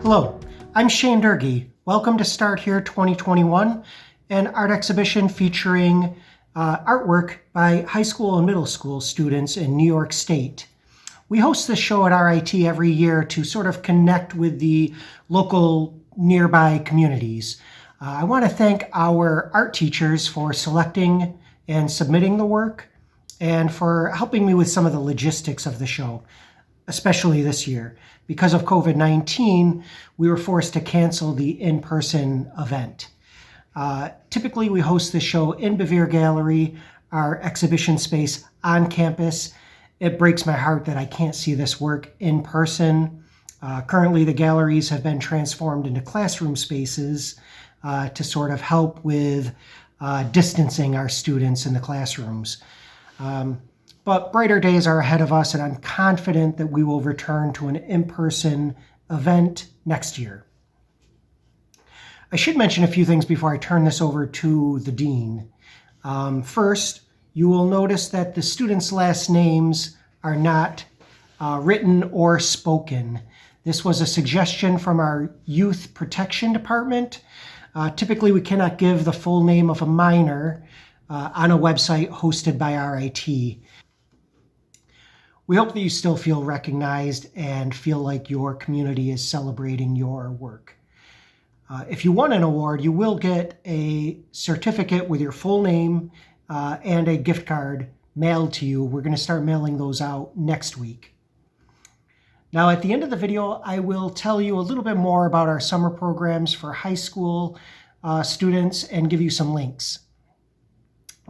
Hello, I'm Shane Durgee. Welcome to Start Here 2021, an art exhibition featuring artwork by high school and middle school students in New York State. We host this show at RIT every year to sort of connect with the local nearby communities. I want to thank our art teachers for selecting and submitting the work and for helping me with some of the logistics of the show, especially this year. Because of COVID-19, we were forced to cancel the in-person event. Typically, we host this show in Bevier Gallery, our exhibition space on campus. It breaks my heart that I can't see this work in person. Currently, the galleries have been transformed into classroom spaces to sort of help with distancing our students in the classrooms. But brighter days are ahead of us, and I'm confident that we will return to an in-person event next year. I should mention a few things before I turn this over to the dean. First, you will notice that the students' last names are not written or spoken. This was a suggestion from our Youth Protection Department. Typically, we cannot give the full name of a minor on a website hosted by RIT. We hope that you still feel recognized and feel like your community is celebrating your work. If you won an award, you will get a certificate with your full name and a gift card mailed to you. We're going to start mailing those out next week. Now, at the end of the video, I will tell you a little bit more about our summer programs for high school students and give you some links.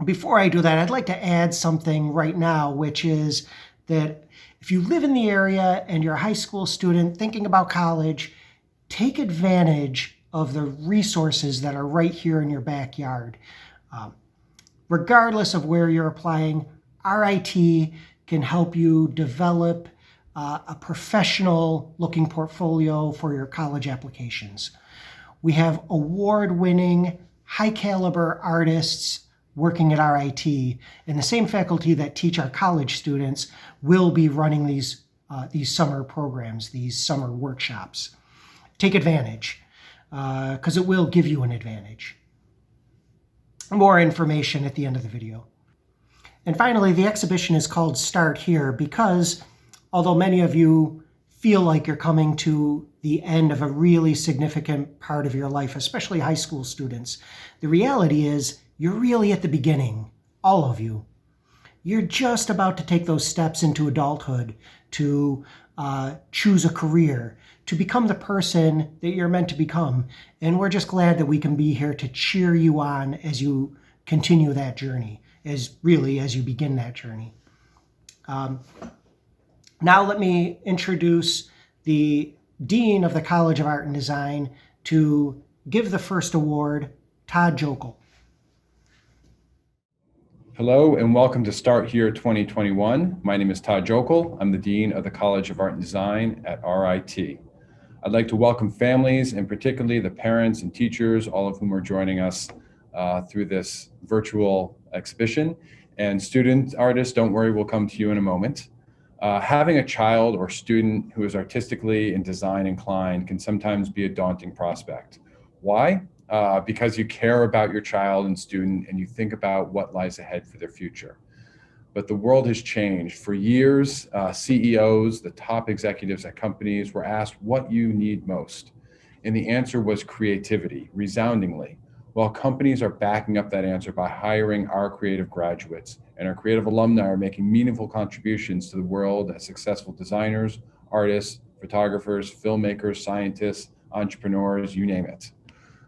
Before I do that, I'd like to add something right now, which is that if you live in the area and you're a high school student thinking about college, take advantage of the resources that are right here in your backyard. Regardless of where you're applying, RIT can help you develop a professional-looking portfolio for your college applications. We have award-winning, high-caliber artists working at RIT, and the same faculty that teach our college students will be running these summer programs, these summer workshops. Take advantage, because it will give you an advantage. More information at the end of the video. And finally, the exhibition is called Start Here because although many of you feel like you're coming to the end of a really significant part of your life, especially high school students, the reality is you're really at the beginning, all of you. You're just about to take those steps into adulthood, to choose a career, to become the person that you're meant to become. And we're just glad that we can be here to cheer you on as you continue that journey, as you begin that journey. Now let me introduce the Dean of the College of Art and Design to give the first award, Todd Jokel. Hello and welcome to Start Here 2021. My name is Todd Jokel. I'm the Dean of the College of Art and Design at RIT. I'd like to welcome families and particularly the parents and teachers, all of whom are joining us through this virtual exhibition. And student artists, don't worry, we'll come to you in a moment. Having a child or student who is artistically and design inclined can sometimes be a daunting prospect. Why? Because you care about your child and student and you think about what lies ahead for their future. But the world has changed. For years, CEOs, the top executives at companies were asked what you need most. And the answer was creativity, resoundingly. While companies are backing up that answer by hiring our creative graduates, and our creative alumni are making meaningful contributions to the world as successful designers, artists, photographers, filmmakers, scientists, entrepreneurs, you name it.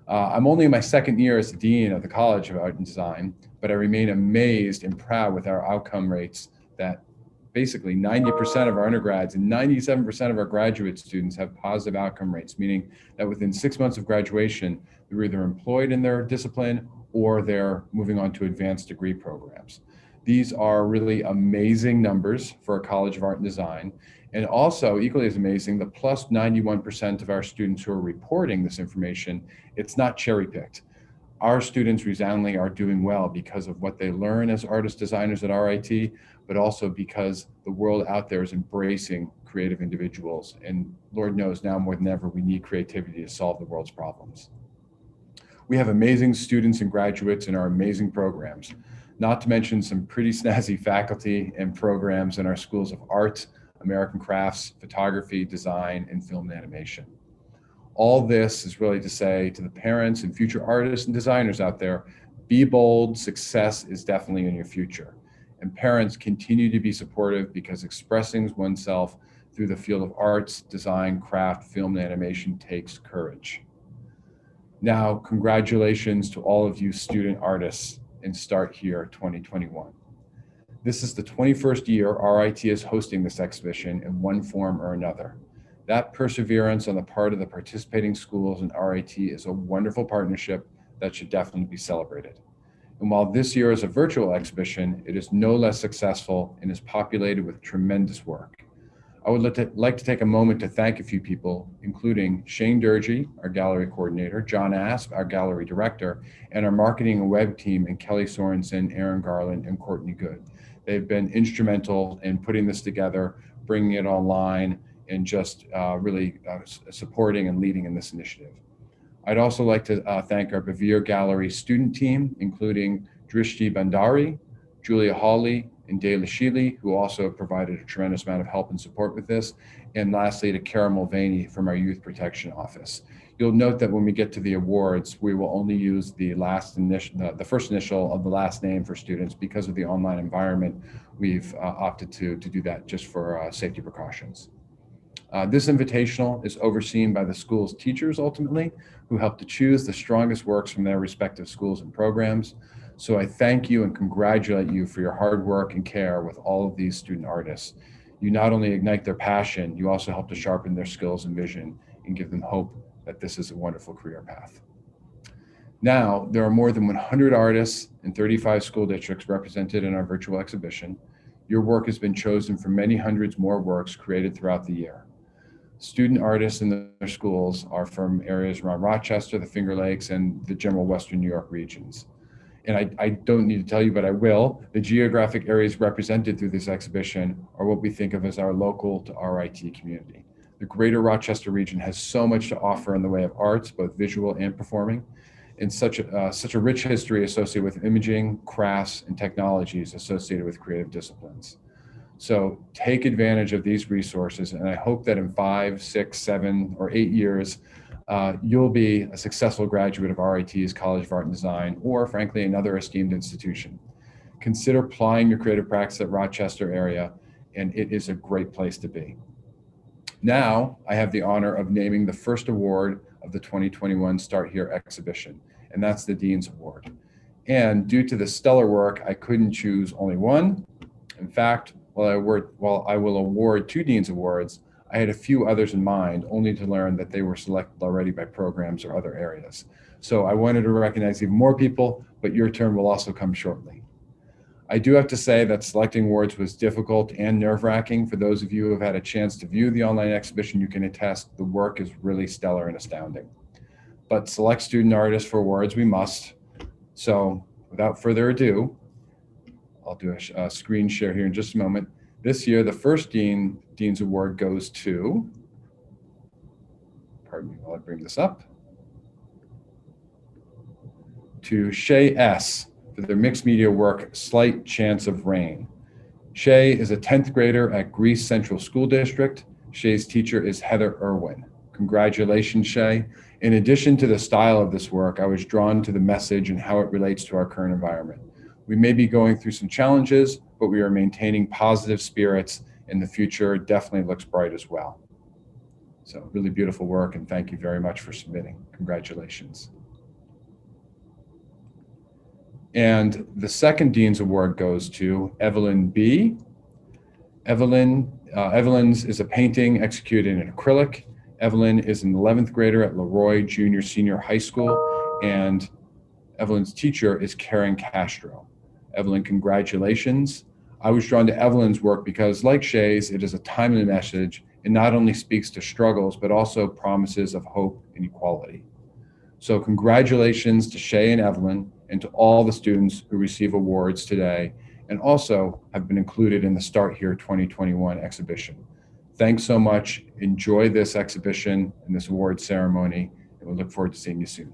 I'm only in my second year as the Dean of the College of Art and Design, but I remain amazed and proud with our outcome rates that basically 90% of our undergrads and 97% of our graduate students have positive outcome rates, meaning that within 6 months of graduation, they're either employed in their discipline or they're moving on to advanced degree programs. These are really amazing numbers for a College of Art and Design. And also, equally as amazing, the plus 91% of our students who are reporting this information, it's not cherry-picked. Our students resoundingly are doing well because of what they learn as artist designers at RIT, but also because the world out there is embracing creative individuals. And Lord knows now more than ever, we need creativity to solve the world's problems. We have amazing students and graduates in our amazing programs, not to mention some pretty snazzy faculty and programs in our schools of art, American crafts, photography, design, and film and animation. All this is really to say to the parents and future artists and designers out there, be bold, success is definitely in your future. And parents continue to be supportive because expressing oneself through the field of arts, design, craft, film, and animation takes courage. Now, congratulations to all of you student artists in Start Here 2021. This is the 21st year RIT is hosting this exhibition in one form or another. That perseverance on the part of the participating schools in RIT is a wonderful partnership that should definitely be celebrated. And while this year is a virtual exhibition, it is no less successful and is populated with tremendous work. I would like to take a moment to thank a few people, including Shane Durgee, our gallery coordinator, John Asp, our gallery director, and our marketing and web team, and Kelly Sorensen, Aaron Garland, and Courtney Good. They've been instrumental in putting this together, bringing it online, and just really supporting and leading in this initiative. I'd also like to thank our Bevier Gallery student team, including Drishti Bandari, Julia Hawley, and Day Lashili, who also provided a tremendous amount of help and support with this. And lastly, to Kara Mulvaney from our Youth Protection Office. You'll note that when we get to the awards, we will only use the first initial of the last name for students because of the online environment. We've opted to do that just for safety precautions. This invitational is overseen by the school's teachers ultimately, who help to choose the strongest works from their respective schools and programs. So I thank you and congratulate you for your hard work and care with all of these student artists. You not only ignite their passion, you also help to sharpen their skills and vision and give them hope that this is a wonderful career path. Now, there are more than 100 artists in 35 school districts represented in our virtual exhibition. Your work has been chosen from many hundreds more works created throughout the year. Student artists in their schools are from areas around Rochester, the Finger Lakes, and the general Western New York regions. And I don't need to tell you, but I will. The geographic areas represented through this exhibition are what we think of as our local to RIT community. The greater Rochester region has so much to offer in the way of arts, both visual and performing, and such a rich history associated with imaging, crafts, and technologies associated with creative disciplines. So take advantage of these resources, and I hope that in 5, 6, 7, or 8 years, you'll be a successful graduate of RIT's College of Art and Design, or frankly, another esteemed institution. Consider applying your creative practice at Rochester area, and it is a great place to be. Now, I have the honor of naming the first award of the 2021 Start Here exhibition, and that's the Dean's Award. And due to the stellar work, I couldn't choose only one. In fact, while I will award 2 Dean's Awards, I had a few others in mind, only to learn that they were selected already by programs or other areas. So I wanted to recognize even more people, but your turn will also come shortly. I do have to say that selecting awards was difficult and nerve-wracking. For those of you who have had a chance to view the online exhibition, you can attest the work is really stellar and astounding. But select student artists for awards we must. So without further ado, I'll do a screen share here in just a moment. This year, the first Dean's Award goes to, pardon me while I bring this up, to Shay S. for their mixed media work, Slight Chance of Rain. Shay is a 10th grader at Greece Central School District. Shay's teacher is Heather Irwin. Congratulations, Shay. In addition to the style of this work, I was drawn to the message and how it relates to our current environment. We may be going through some challenges, but we are maintaining positive spirits, and the future definitely looks bright as well. So really beautiful work, and thank you very much for submitting. Congratulations. And the second Dean's Award goes to Evelyn B. Evelyn's is a painting executed in acrylic. Evelyn is an 11th grader at Leroy Junior Senior High School, and Evelyn's teacher is Karen Castro. Evelyn, congratulations. I was drawn to Evelyn's work because, like Shay's, it is a timely message and not only speaks to struggles, but also promises of hope and equality. So congratulations to Shay and Evelyn and to all the students who receive awards today and also have been included in the Start Here 2021 exhibition. Thanks so much. Enjoy this exhibition and this award ceremony, and we look forward to seeing you soon.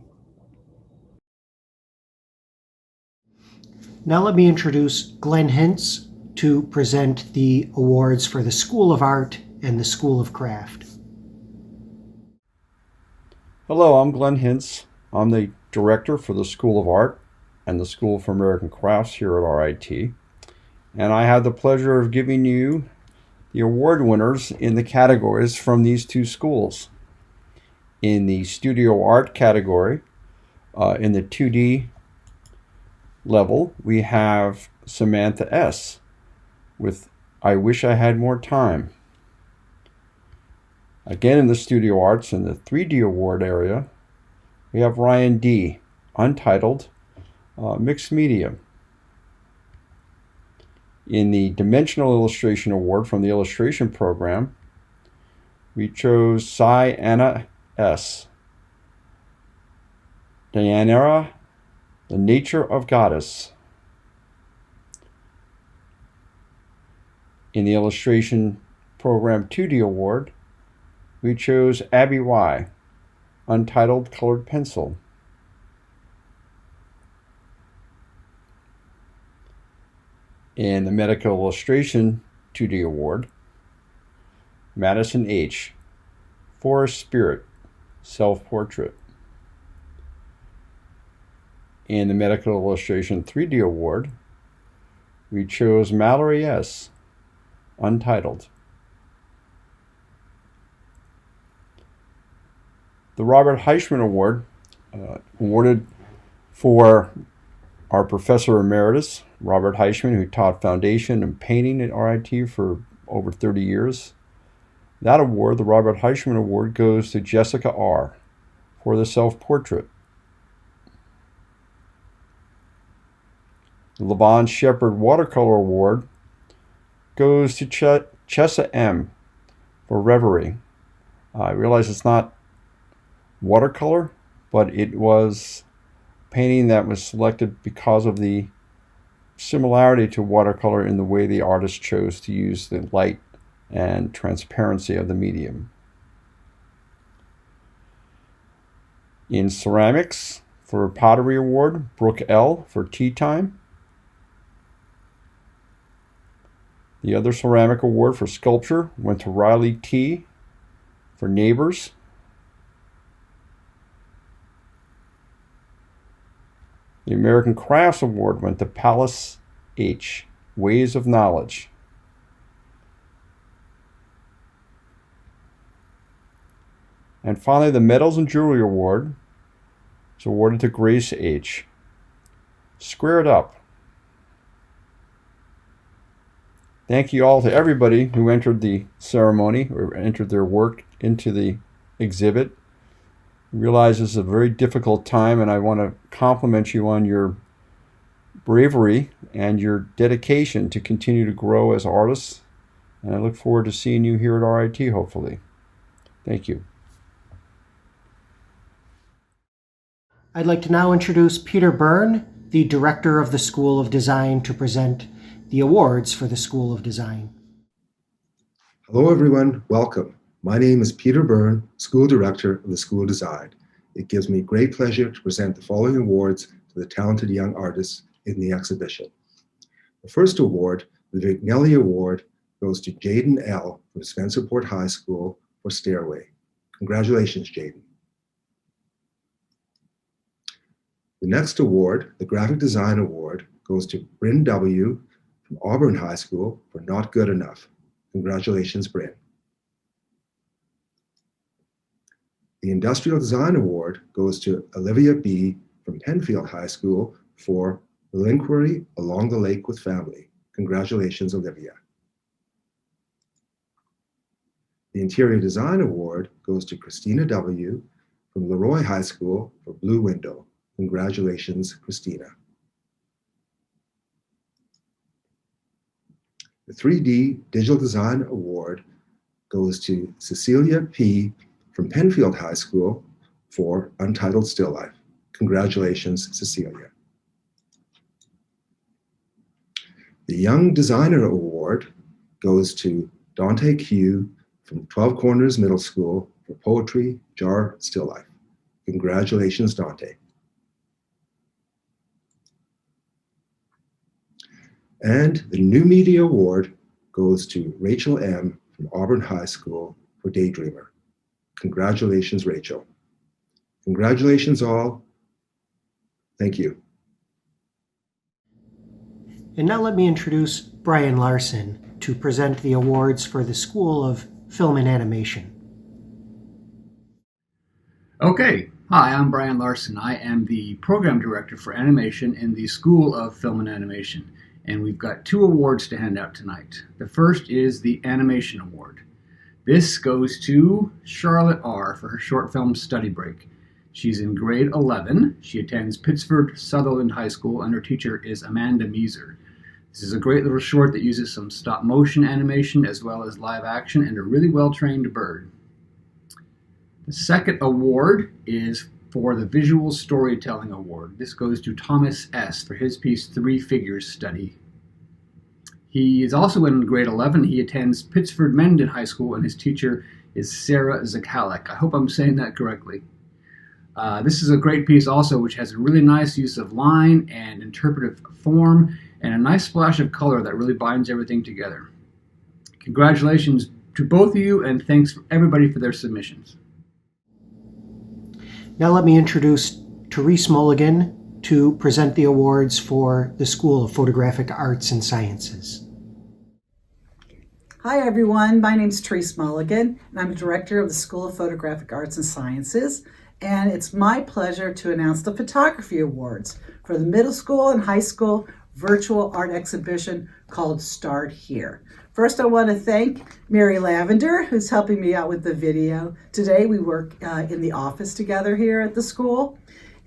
Now let me introduce Glenn Hintz to present the awards for the School of Art and the School of Craft. Hello, I'm Glenn Hintz. I'm the director for the School of Art and the School for American Crafts here at RIT. And I have the pleasure of giving you the award winners in the categories from these two schools. In the Studio Art category, in the 2D level, we have Samantha S. with I Wish I Had More Time. Again, in the Studio Arts, in the 3D award area, we have Ryan D., Untitled, Mixed Media. In the Dimensional Illustration Award from the Illustration Program, we chose Cy Anna S. Dianera, The Nature of Goddess. In the Illustration Program 2D Award, we chose Abby Y., Untitled Colored Pencil. In the Medical Illustration 2D Award, Madison H., Forest Spirit, Self-Portrait. In the Medical Illustration 3D Award, we chose Mallory S., Untitled. The Robert Heichman Award, awarded for our Professor Emeritus, Robert Heichman, who taught foundation and painting at RIT for over 30 years. That award, the Robert Heichman Award, goes to Jessica R. for the self-portrait. The Levon Shepard Watercolor Award goes to Chessa M. for Reverie. I realize it's not watercolor, but it was painting that was selected because of the similarity to watercolor in the way the artist chose to use the light and transparency of the medium. In ceramics, for Pottery Award, Brooke L. for Tea Time. The other ceramic award for sculpture went to Riley T. for Neighbors. The American Crafts Award went to Palace H., Ways of Knowledge. And finally, the Metals and Jewelry Award is awarded to Grace H., Square It Up. Thank you all to everybody who entered the ceremony or entered their work into the exhibit. I realize this is a very difficult time, and I want to compliment you on your bravery and your dedication to continue to grow as artists. And I look forward to seeing you here at RIT, hopefully. Thank you. I'd like to now introduce Peter Byrne, the director of the School of Design, to present the awards for the School of Design. Hello, everyone. Welcome. My name is Peter Byrne, School Director of the School of Design. It gives me great pleasure to present the following awards to the talented young artists in the exhibition. The first award, the Vignelli Award, goes to Jaden L. from Spencerport High School for Stairway. Congratulations, Jaden. The next award, the Graphic Design Award, goes to Bryn W. from Auburn High School for Not Good Enough. Congratulations, Bryn. The Industrial Design Award goes to Olivia B. from Penfield High School for Relinquiry Along the Lake with Family. Congratulations, Olivia. The Interior Design Award goes to Christina W. from Leroy High School for Blue Window. Congratulations, Christina. The 3D Digital Design Award goes to Cecilia P. from Penfield High School for Untitled Still Life. Congratulations, Cecilia. The Young Designer Award goes to Dante Q from 12 Corners Middle School for Poetry, Jar, Still Life. Congratulations, Dante. And the New Media Award goes to Rachel M. from Auburn High School for Daydreamer. Congratulations, Rachel. Congratulations all. Thank you. And now let me introduce Brian Larson to present the awards for the School of Film and Animation. Okay, hi, I'm Brian Larson. I am the Program Director for Animation in the School of Film and Animation, and we've got 2 awards to hand out tonight. The first is the Animation Award. This goes to Charlotte R. for her short film Study Break. She's in grade 11. She attends Pittsford Sutherland High School, and her teacher is Amanda Meeser. This is a great little short that uses some stop motion animation as well as live action and a really well-trained bird. The second award is for the Visual Storytelling Award. This goes to Thomas S. for his piece 3 Figures Study. He is also in grade 11. He attends Pittsford Mendon High School, and his teacher is Sarah Zakalik. I hope I'm saying that correctly. This is a great piece also, which has a really nice use of line and interpretive form and a nice splash of color that really binds everything together. Congratulations to both of you, and thanks everybody for their submissions. Now let me introduce Teresa Mulligan to present the awards for the School of Photographic Arts and Sciences. Hi everyone, my name is Teresa Mulligan, and I'm the Director of the School of Photographic Arts and Sciences, and it's my pleasure to announce the Photography Awards for the middle school and high school virtual art exhibition called Start Here. First, I want to thank Mary Lavender, who's helping me out with the video. Today, we work in the office together here at the school.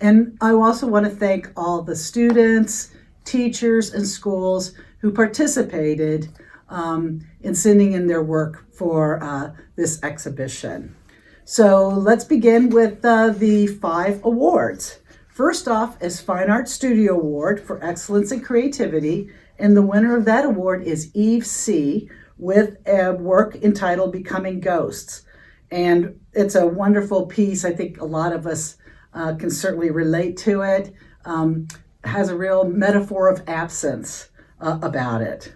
And I also want to thank all the students, teachers, and schools who participated in sending in their work for this exhibition. So let's begin with the 5 awards. First off is Fine Art Studio Award for Excellence in Creativity, and the winner of that award is Eve C. with a work entitled Becoming Ghosts. And it's a wonderful piece. I think a lot of us can certainly relate to it. Has a real metaphor of absence about it.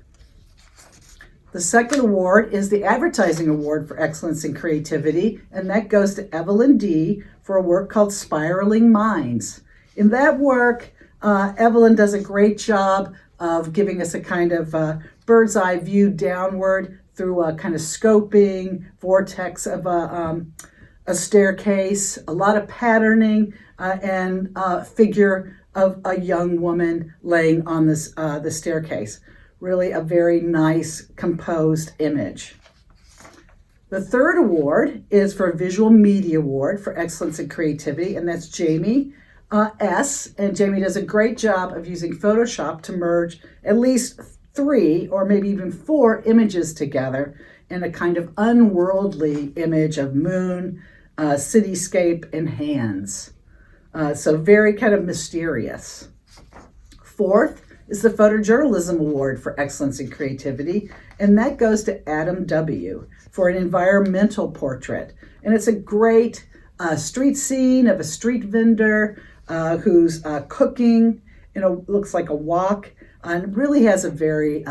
The second award is the Advertising Award for Excellence in Creativity, and that goes to Evelyn D. for a work called Spiraling Minds. In that work, Evelyn does a great job of giving us a kind of bird's eye view downward through a kind of scoping vortex of a staircase, a lot of patterning, and a figure of a young woman laying on this the staircase. Really a very nice composed image. The third award is for Visual Media Award for Excellence in Creativity, and that's Jamie S. And Jamie does a great job of using Photoshop to merge at least 3 or maybe even 4 images together in a kind of unworldly image of moon, cityscape, and hands. So very kind of mysterious. Fourth is the Photojournalism Award for Excellence in Creativity, and that goes to Adam W. for an environmental portrait. And it's a great street scene of a street vendor who's cooking, looks like a wok, and really has a very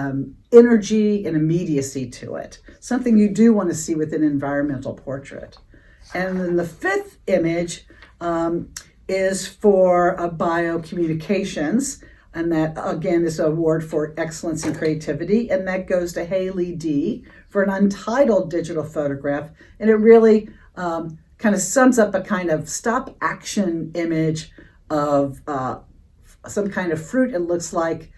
energy and immediacy to it. Something you do want to see with an environmental portrait. And then the 5th image is for biocommunications, and that again is an award for excellence in creativity, and that goes to Haley D. for an untitled digital photograph, and it really kind of sums up a kind of stop action image of some kind of fruit. It looks like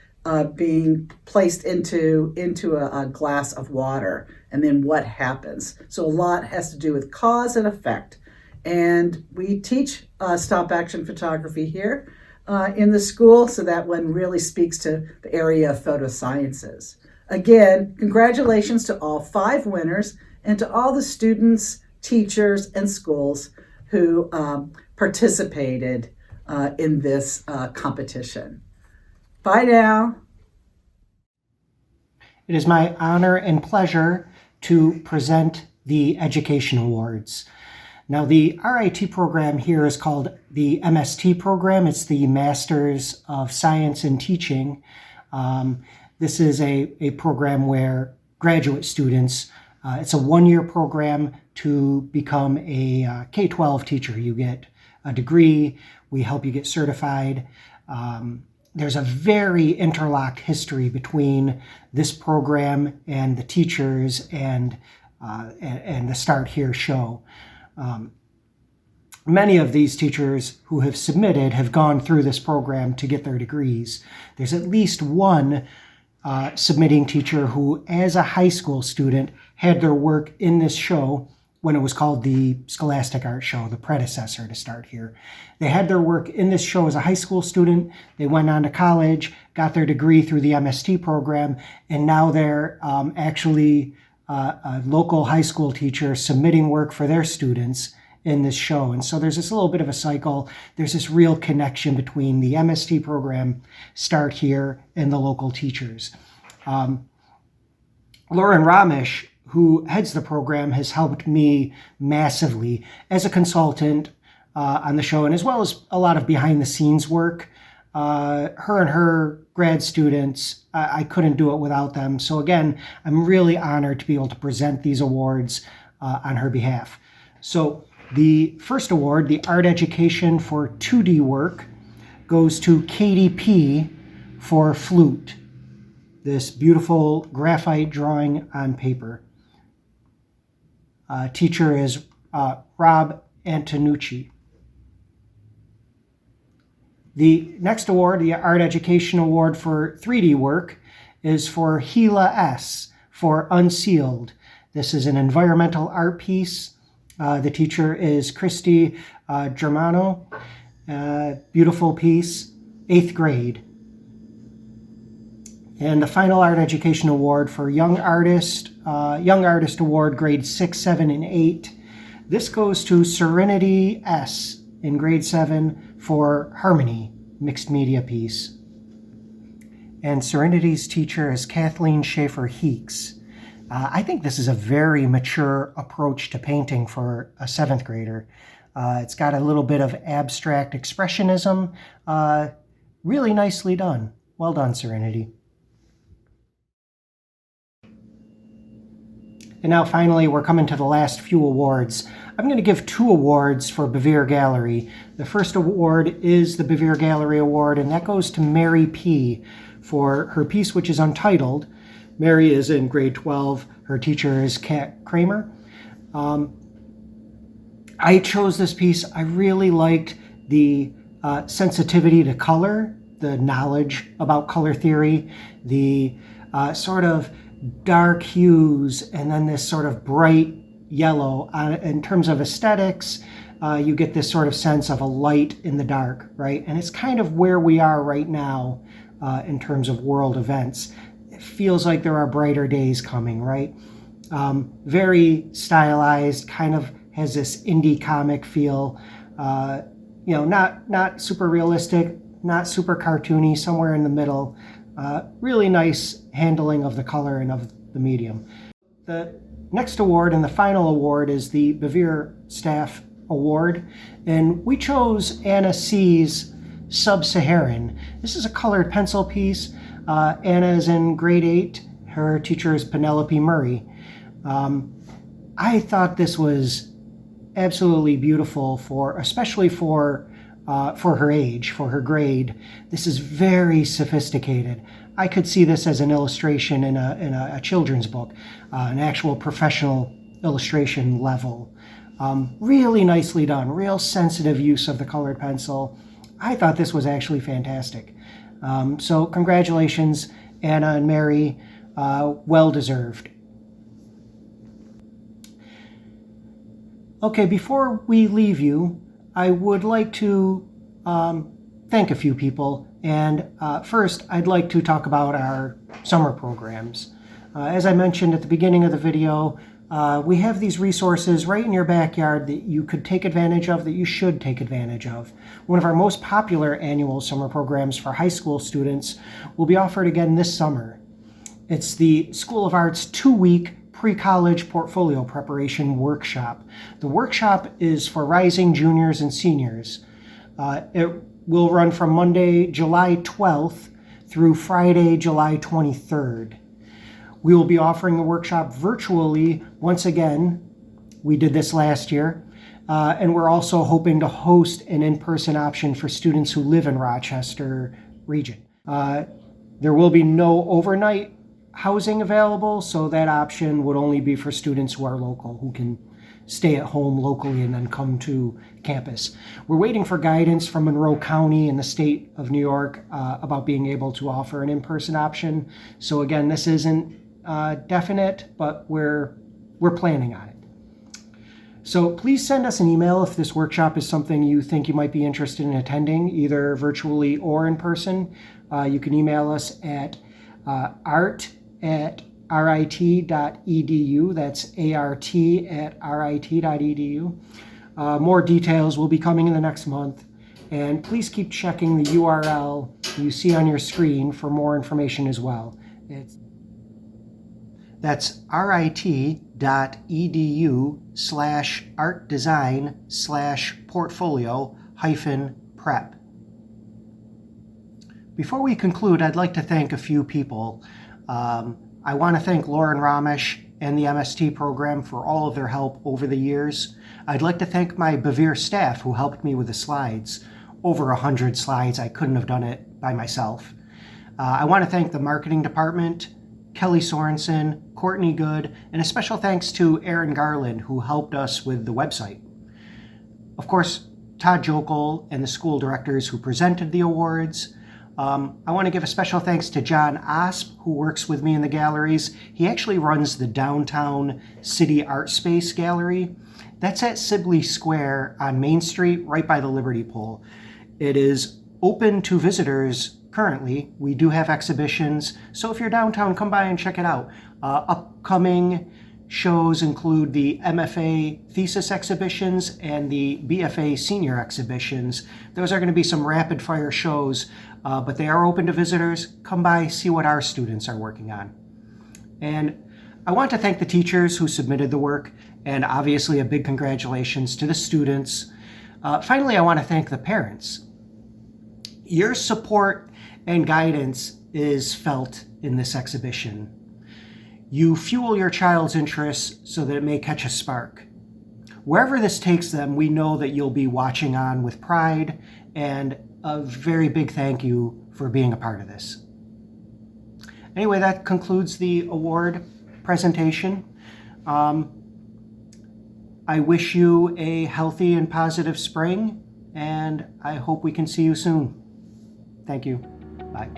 being placed into a glass of water, and then what happens. So a lot has to do with cause and effect. And we teach stop action photography here in the school, so that one really speaks to the area of photosciences. Again, congratulations to all 5 winners and to all the students, teachers, and schools who participated in this competition. Bye now. It is my honor and pleasure to present the Education Awards. Now, the RIT program here is called the MST program. It's the Masters of Science in Teaching. This is a program where graduate students, it's a one-year program to become a K-12 teacher. You get a degree, we help you get certified. There's a very interlocked history between this program and the teachers and the Start Here show. Many of these teachers who have submitted have gone through this program to get their degrees. There's at least one submitting teacher who, as a high school student, had their work in this show when it was called the Scholastic Art Show, the predecessor to Start Here. They had their work in this show as a high school student. They went on to college, got their degree through the MST program, and now they're actually a local high school teacher submitting work for their students in this show. And so there's this little bit of a cycle. There's this real connection between the MST program, Start Here, and the local teachers. Lauren Ramesh, who heads the program, has helped me massively as a consultant on the show, and as well as a lot of behind the scenes work. Her and her grad students, I couldn't do it without them. So again, I'm really honored to be able to present these awards on her behalf. So the first award, the Art Education for 2D work, goes to Katie P. for Flute, this beautiful graphite drawing on paper. Teacher is Rob Antonucci. The next award, the Art Education Award for 3D work, is for Gila S. for Unsealed. This is an environmental art piece. The teacher is Christy Germano. Beautiful piece, 8th grade. And the final Art Education Award for Young Artist Award, grades 6, 7, and 8. This goes to Serenity S. in grade 7 for Harmony, mixed media piece. And Serenity's teacher is Kathleen Schaefer-Heeks. I think this is a very mature approach to painting for a 7th grader. It's got a little bit of abstract expressionism. Really nicely done. Well done, Serenity. And now finally, we're coming to the last few awards. I'm going to give 2 awards for Bevier Gallery. The first award is the Bevier Gallery Award, and that goes to Mary P. for her piece, which is untitled. Mary is in grade 12. Her teacher is Kat Kramer. I chose this piece. I really liked the sensitivity to color, the knowledge about color theory, the sort of dark hues, and then this sort of bright yellow. In terms of aesthetics, you get this sort of sense of a light in the dark, right? And it's kind of where we are right now in terms of world events. It feels like there are brighter days coming, right? Very stylized, kind of has this indie comic feel. Not super realistic, not super cartoony, somewhere in the middle. Really nice handling of the color and of the medium. The next award and the final award is the Bevier Staff Award, and we chose Anna C.'s Sub-Saharan. This is a colored pencil piece. Anna is in grade 8. Her teacher is Penelope Murray. I thought this was absolutely beautiful, especially for her age, for her grade. This is very sophisticated. I could see this as an illustration in a children's book, an actual professional illustration level. Really nicely done, real sensitive use of the colored pencil. I thought this was actually fantastic. So congratulations, Anna and Mary, well deserved. Okay, before we leave you, I would like to thank a few people. And first, I'd like to talk about our summer programs. As I mentioned at the beginning of the video, We have these resources right in your backyard that you could take advantage of, that you should take advantage of. One of our most popular annual summer programs for high school students will be offered again this summer. It's the School of Art's 2-week pre-college portfolio preparation workshop. The workshop is for rising juniors and seniors. It will run from Monday, July 12th through Friday, July 23rd. We will be offering the workshop virtually once again. We did this last year. And we're also hoping to host an in-person option for students who live in Rochester region. There will be no overnight housing available, so that option would only be for students who are local, who can stay at home locally and then come to campus. We're waiting for guidance from Monroe County and the state of New York about being able to offer an in-person option. So again, this isn't definite, but we're planning on it. So please send us an email if this workshop is something you think you might be interested in attending, either virtually or in person. You can email us at art@rit.edu. That's ART@rit.edu. More details will be coming in the next month. And please keep checking the URL you see on your screen for more information as well. That's rit.edu/artdesign/portfolio-prep. Before we conclude, I'd like to thank a few people. I want to thank Lauren Ramesh and the MST program for all of their help over the years. I'd like to thank my Bevier staff who helped me with the slides. Over 100 slides, I couldn't have done it by myself. I want to thank the marketing department, Kelly Sorensen, Courtney Good, and a special thanks to Aaron Garland, who helped us with the website. Of course, Todd Jokel and the school directors who presented the awards. I want to give a special thanks to John Osp, who works with me in the galleries. He actually runs the Downtown City Art Space Gallery. That's at Sibley Square on Main Street, right by the Liberty Pole. It is open to visitors currently. We do have exhibitions, so if you're downtown, come by and check it out. Upcoming shows include the MFA thesis exhibitions and the BFA senior exhibitions. Those are going to be some rapid fire shows, but they are open to visitors. Come by, see what our students are working on. And I want to thank the teachers who submitted the work, and obviously a big congratulations to the students. Finally, I want to thank the parents. Your support and guidance is felt in this exhibition. You fuel your child's interests so that it may catch a spark. Wherever this takes them, we know that you'll be watching on with pride, and a very big thank you for being a part of this. Anyway, that concludes the award presentation. I wish you a healthy and positive spring, and I hope we can see you soon. Thank you. Bye.